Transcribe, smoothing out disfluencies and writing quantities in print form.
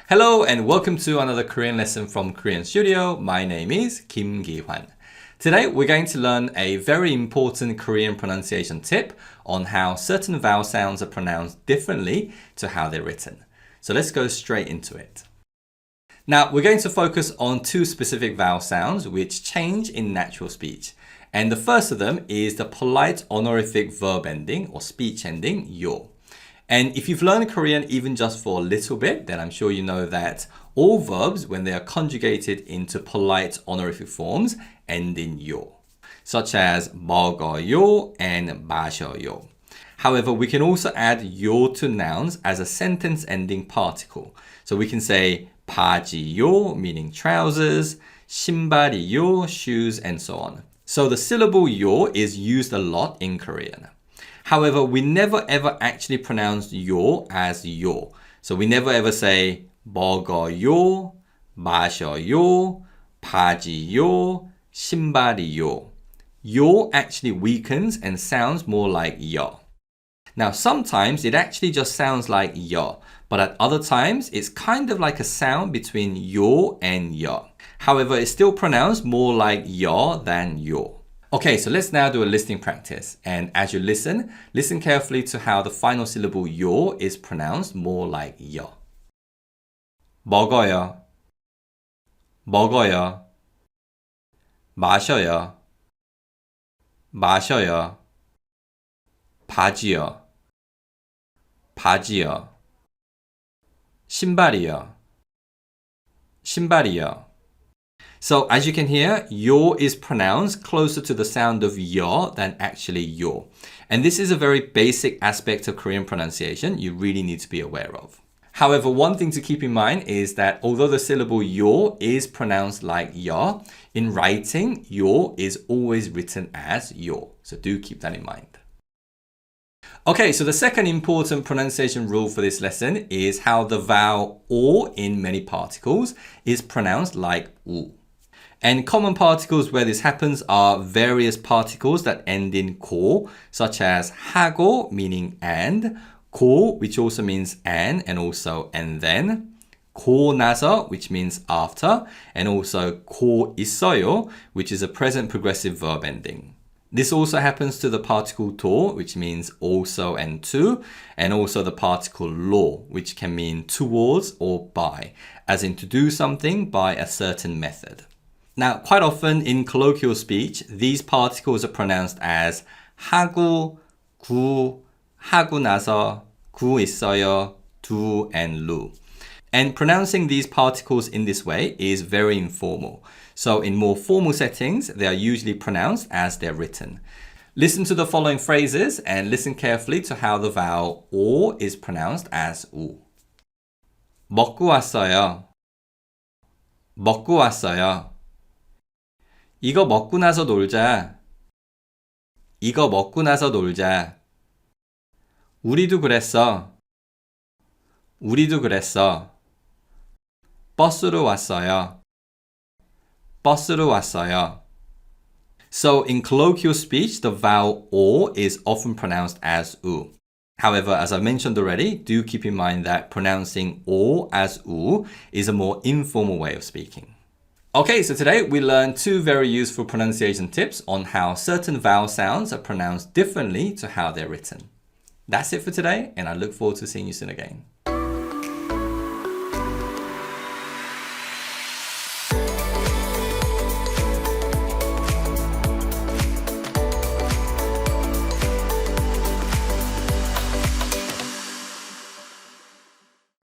Hello and welcome to another Korean lesson from Korean Studio. My name is Kim Gi-hwan. Today we're going to learn a very important Korean pronunciation tip on how certain vowel sounds are pronounced differently to how they're written. So let's go straight into it. Now we're going to focus on two specific vowel sounds which change in natural speech. And the first of them is the polite honorific verb ending or speech ending yo. And if you've learned Korean even just for a little bit, then I'm sure you know that all verbs, when they are conjugated into polite honorific forms, end in yo, such as 먹어요 and 마셔요. However, we can also add yo to nouns as a sentence ending particle. So we can say 바지요, meaning trousers, 신발이요, shoes, and so on. So the syllable yo is used a lot in Korean. However, we never ever actually pronounce yo as yo. So we never ever say 먹어요, 마셔요, 바지요, 신발이요. Yo actually weakens and sounds more like 여. Now, sometimes it actually just sounds like 여, but at other times, it's kind of like a sound between yo and 여. However, it's still pronounced more like 여 than yo. Okay, so let's now do a listening practice. And as you listen carefully to how the final syllable yo is pronounced more like 여. 먹어요, 먹어요. 마셔요, 마셔요. 바지요, 바지요. 신발이요, 신발이요. So as you can hear, yo is pronounced closer to the sound of 여 than actually yo. And this is a very basic aspect of Korean pronunciation you really need to be aware of. However, one thing to keep in mind is that although the syllable yo is pronounced like 여, in writing, yo is always written as yo. So do keep that in mind. Okay, so the second important pronunciation rule for this lesson is how the vowel or in many particles is pronounced like u. And common particles where this happens are various particles that end in 고, such as 하고, meaning and, 고, which also means and also and then, 고 나서, which means after, and also 고 있어요, which is a present progressive verb ending. This also happens to the particle 도, which means also and to, and also the particle 로, which can mean towards or by, as in to do something by a certain method. Now, quite often in colloquial speech, these particles are pronounced as 하고, 구, 하고 나서, 구 있어요, 두, and 루. And pronouncing these particles in this way is very informal. So in more formal settings, they are usually pronounced as they're written. Listen to the following phrases and listen carefully to how the vowel or is pronounced as 우. 먹고 왔어요. 먹고 왔어요. 이거 먹고 나서 놀자. 이거 먹고 나서 놀자. 우리도 그랬어. 우리도 그랬어. 버스로 왔어요. 버스로 왔어요. So in colloquial speech, the vowel or is often pronounced as 우. However, as I mentioned already, do keep in mind that pronouncing or as 우 is a more informal way of speaking. Okay, so today we learned two very useful pronunciation tips on how certain vowel sounds are pronounced differently to how they're written. That's it for today, and I look forward to seeing you soon again.